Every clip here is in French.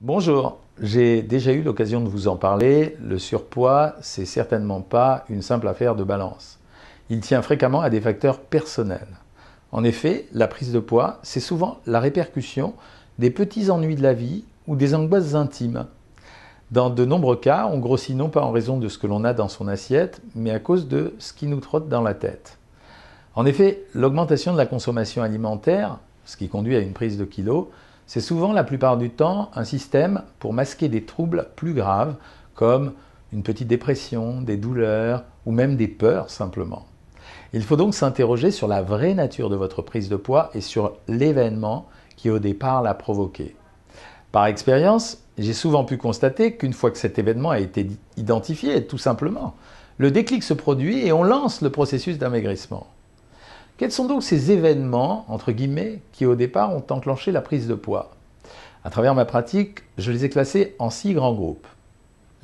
Bonjour, j'ai déjà eu l'occasion de vous en parler. Le surpoids, c'est certainement pas une simple affaire de balance. Il tient fréquemment à des facteurs personnels. En effet, la prise de poids, c'est souvent la répercussion des petits ennuis de la vie ou des angoisses intimes. Dans de nombreux cas, on grossit non pas en raison de ce que l'on a dans son assiette, mais à cause de ce qui nous trotte dans la tête. En effet, l'augmentation de la consommation alimentaire, ce qui conduit à une prise de kilos, c'est souvent la plupart du temps un système pour masquer des troubles plus graves comme une petite dépression, des douleurs ou même des peurs simplement. Il faut donc s'interroger sur la vraie nature de votre prise de poids et sur l'événement qui au départ l'a provoqué. Par expérience, j'ai souvent pu constater qu'une fois que cet événement a été identifié, tout simplement, le déclic se produit et on lance le processus d'amaigrissement. Quels sont donc ces événements, entre guillemets, qui au départ ont enclenché la prise de poids? À travers ma pratique, je les ai classés en 6 grands groupes.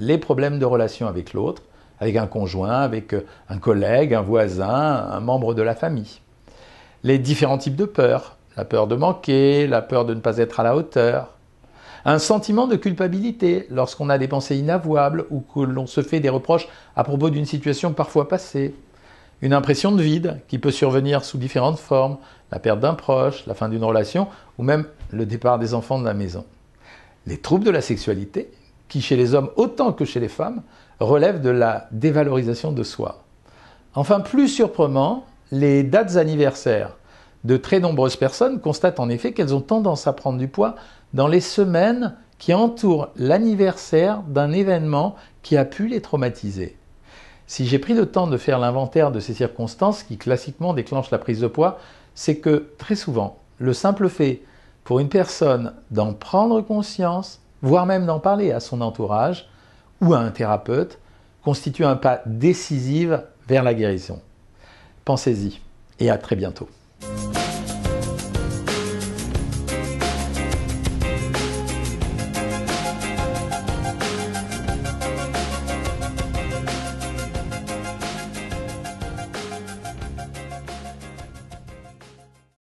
Les problèmes de relation avec l'autre, avec un conjoint, avec un collègue, un voisin, un membre de la famille. Les différents types de peurs, la peur de manquer, la peur de ne pas être à la hauteur. Un sentiment de culpabilité lorsqu'on a des pensées inavouables ou que l'on se fait des reproches à propos d'une situation parfois passée. Une impression de vide qui peut survenir sous différentes formes, la perte d'un proche, la fin d'une relation ou même le départ des enfants de la maison. Les troubles de la sexualité, qui chez les hommes autant que chez les femmes, relèvent de la dévalorisation de soi. Enfin, plus surprenant, les dates anniversaires. De très nombreuses personnes constatent en effet qu'elles ont tendance à prendre du poids dans les semaines qui entourent l'anniversaire d'un événement qui a pu les traumatiser. Si j'ai pris le temps de faire l'inventaire de ces circonstances qui classiquement déclenchent la prise de poids, c'est que très souvent, le simple fait pour une personne d'en prendre conscience, voire même d'en parler à son entourage ou à un thérapeute, constitue un pas décisif vers la guérison. Pensez-y et à très bientôt.